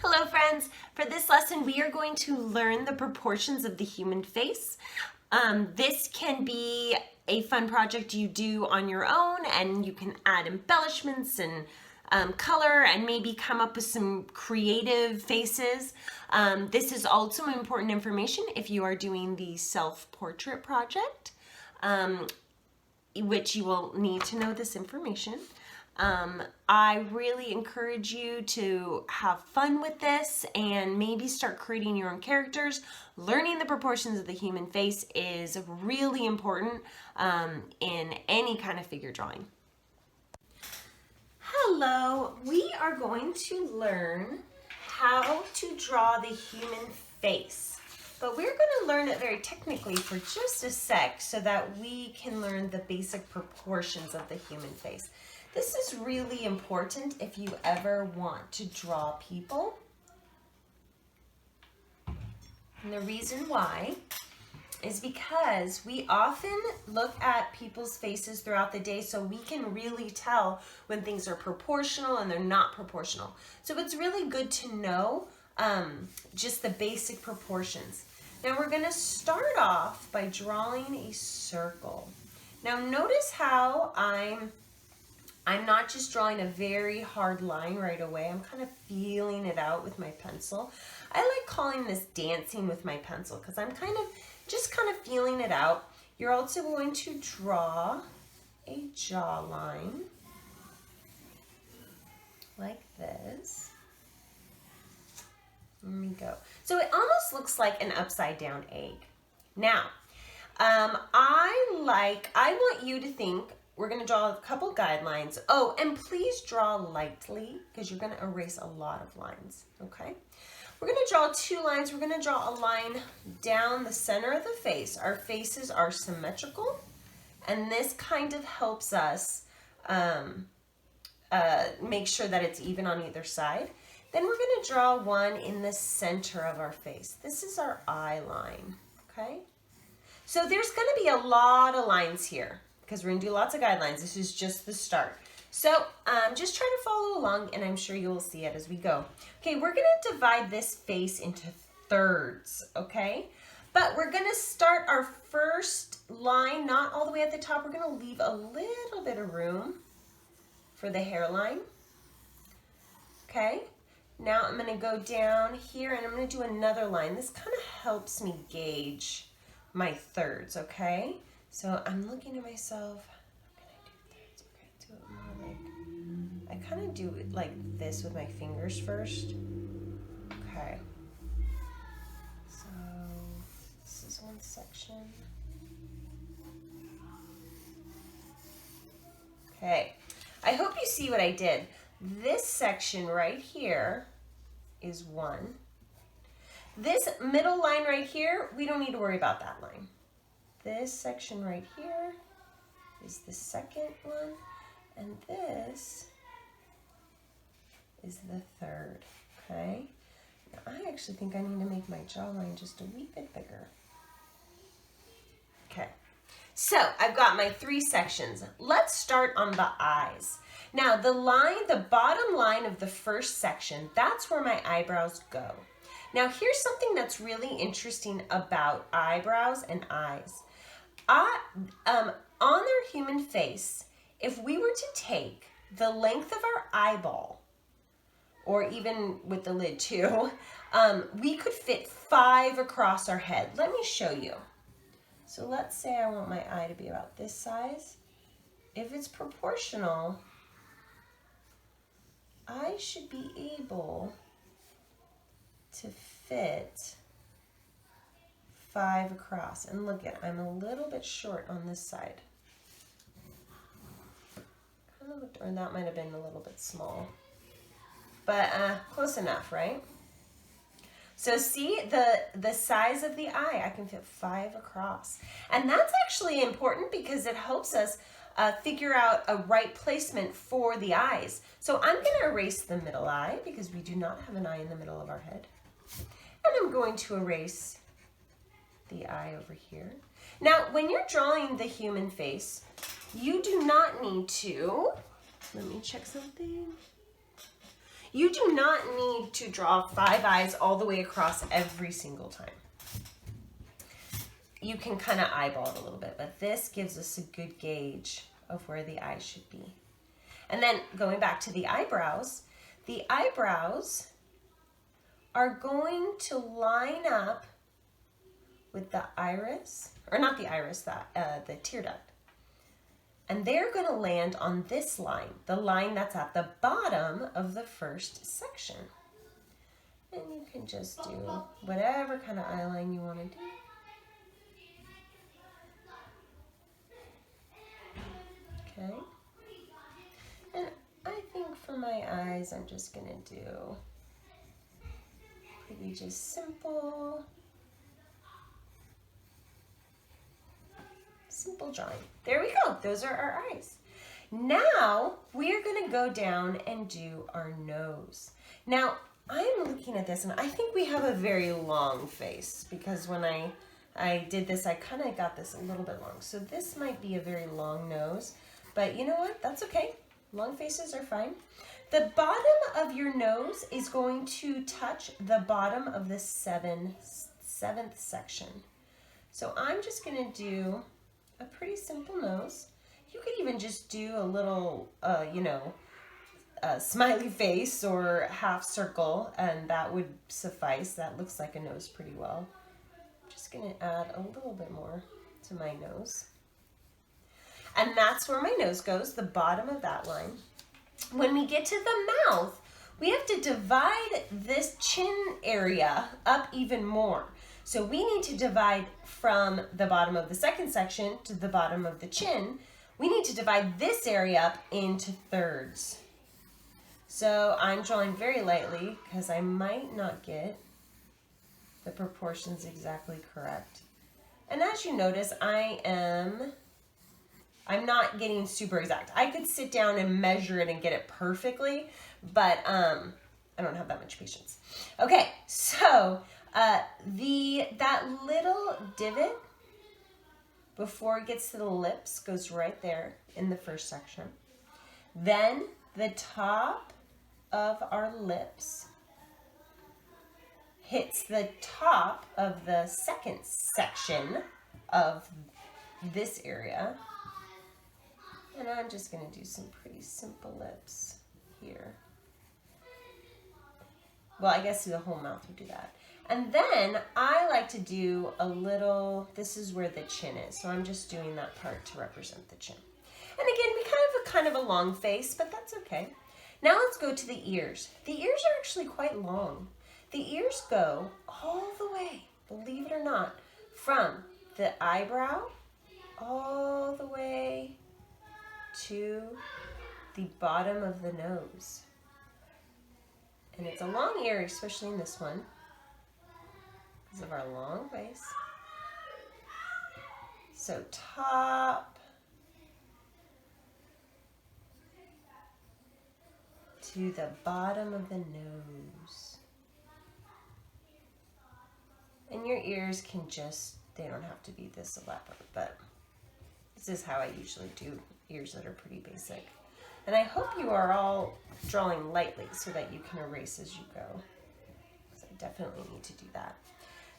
Hello friends! For this lesson we are going to learn the proportions of the human face. This can be a fun project you do on your own, and you can add embellishments and color and maybe come up with some creative faces. This is also important information if you are doing the self-portrait project, which you will need to know this information. I really encourage you to have fun with this and maybe start creating your own characters. Learning the proportions of the human face is really important in any kind of figure drawing. Hello, we are going to learn how to draw the human face, but we're going to learn it very technically for just a sec so that we can learn the basic proportions of the human face. This is really important if you ever want to draw people. And the reason why is because we often look at people's faces throughout the day so we can really tell when things are proportional and they're not proportional. So it's really good to know just the basic proportions. Now we're going to start off by drawing a circle. Now notice how I'm not just drawing a very hard line right away. I'm kind of feeling it out with my pencil. I like calling this dancing with my pencil because I'm just kind of feeling it out. You're also going to draw a jawline like this. There we go. So it almost looks like an upside down egg. Now, I want you to think. We're going to draw a couple guidelines. Oh, and please draw lightly because you're going to erase a lot of lines, okay? We're going to draw two lines. We're going to draw a line down the center of the face. Our faces are symmetrical, and this kind of helps us make sure that it's even on either side. Then we're going to draw one in the center of our face. This is our eye line, okay? So there's going to be a lot of lines here, because we're going to do lots of guidelines. This is just the start. So just try to follow along, and I'm sure you will see it as we go. Okay, we're going to divide this face into thirds, okay? But we're going to start our first line, not all the way at the top. We're going to leave a little bit of room for the hairline. Okay, now I'm going to go down here, and I'm going to do another line. This kind of helps me gauge my thirds, okay? So I'm looking at myself, how can I do thirds? Okay, do it more like, I kind of do it like this with my fingers first. Okay. So this is one section. Okay. I hope you see what I did. This section right here is one. This middle line right here, we don't need to worry about that line. This section right here is the second one, and this is the third, okay? Now, I actually think I need to make my jawline just a wee bit bigger. Okay, so I've got my three sections. Let's start on the eyes. Now, the bottom line of the first section, that's where my eyebrows go. Now, here's something that's really interesting about eyebrows and eyes. On their human face, if we were to take the length of our eyeball, or even with the lid too, we could fit 5 across our head. Let me show you. So let's say I want my eye to be about this size. If it's proportional, I should be able to fit 5 across. And look at, I'm a little bit short on this side. Or that might have been a little bit small. But close enough, right? So see the size of the eye, I can fit 5 across. And that's actually important because it helps us figure out a right placement for the eyes. So I'm going to erase the middle eye because we do not have an eye in the middle of our head. And I'm going to erase the eye over here. Now, when you're drawing the human face, you do not need to, let me check something. You do not need to draw 5 eyes all the way across every single time. You can kind of eyeball it a little bit, but this gives us a good gauge of where the eyes should be. And then going back to the eyebrows are going to line up with the iris, or not the iris, the tear duct. And they're going to land on this line, the line that's at the bottom of the first section. And you can just do whatever kind of eye line you want to do. Okay. And I think for my eyes, I'm just going to do pretty just simple drawing. There we go. Those are our eyes. Now we are going to go down and do our nose. Now I'm looking at this and I think we have a very long face because when I did this, I kind of got this a little bit long. So this might be a very long nose, but you know what? That's okay. Long faces are fine. The bottom of your nose is going to touch the bottom of the seventh section. So I'm just going to do a pretty simple nose. You could even just do a little, smiley face or half circle, and that would suffice. That looks like a nose pretty well. I'm just going to add a little bit more to my nose. And that's where my nose goes, the bottom of that line. When we get to the mouth, we have to divide this chin area up even more. So we need to divide from the bottom of the second section to the bottom of the chin. We need to divide this area up into thirds. So I'm drawing very lightly because I might not get the proportions exactly correct. And as you notice, I'm not getting super exact. I could sit down and measure it and get it perfectly, but I don't have that much patience. Okay, so that little divot before it gets to the lips goes right there in the first section. Then the top of our lips hits the top of the second section of this area. And I'm just going to do some pretty simple lips here. Well, I guess the whole mouth would do that. And then I like to do a little, this is where the chin is. So I'm just doing that part to represent the chin. And again, we kind of a long face, but that's okay. Now let's go to the ears. The ears are actually quite long. The ears go all the way, believe it or not, from the eyebrow all the way to the bottom of the nose. And it's a long ear, especially in this one, because of our long face. So top to the bottom of the nose. And your ears can just, they don't have to be this elaborate, but this is how I usually do ears that are pretty basic. And I hope you are all drawing lightly so that you can erase as you go. So I definitely need to do that.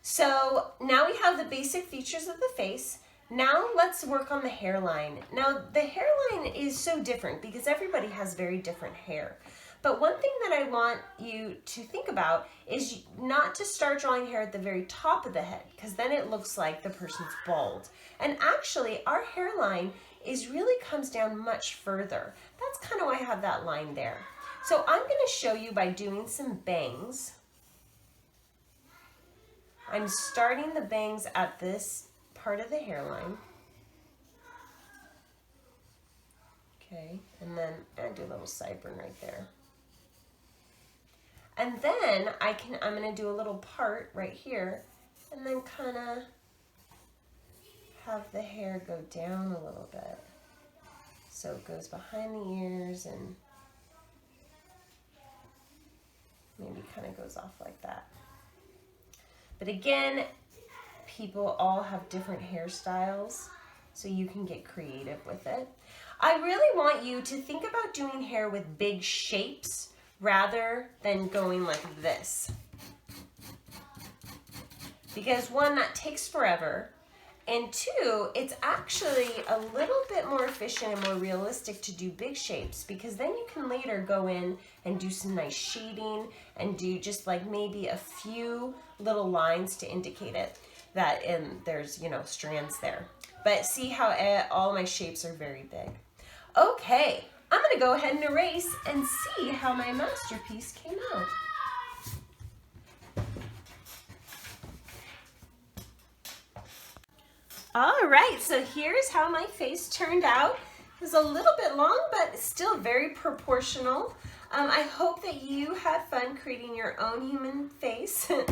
So now we have the basic features of the face. Now let's work on the hairline. Now the hairline is so different because everybody has very different hair. But one thing that I want you to think about is not to start drawing hair at the very top of the head, because then it looks like the person's bald. And actually our hairline really comes down much further. That's kind of why I have that line there. So I'm going to show you by doing some bangs. I'm starting the bangs at this part of the hairline. Okay, and then I do a little sideburn right there. And then I'm going to do a little part right here and then kind of have the hair go down a little bit. So it goes behind the ears and maybe kind of goes off like that. But again, people all have different hairstyles, so you can get creative with it. I really want you to think about doing hair with big shapes rather than going like this. Because one, that takes forever, and two, it's actually a little bit more efficient and more realistic to do big shapes, because then you can later go in and do some nice shading and do just like maybe a few little lines to indicate it that there's, you know, strands there. But see how all my shapes are very big. Okay, I'm gonna go ahead and erase and see how my masterpiece came out. All right, so here's how my face turned out. It was a little bit long, but still very proportional. I hope that you had fun creating your own human face. And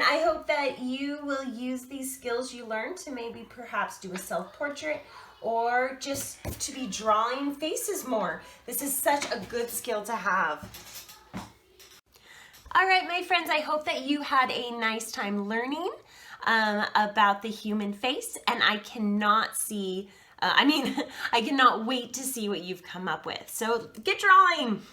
I hope that you will use these skills you learned to maybe perhaps do a self-portrait or just to be drawing faces more. This is such a good skill to have. All right, my friends, I hope that you had a nice time learning about the human face, and I cannot wait to see what you've come up with. So get drawing.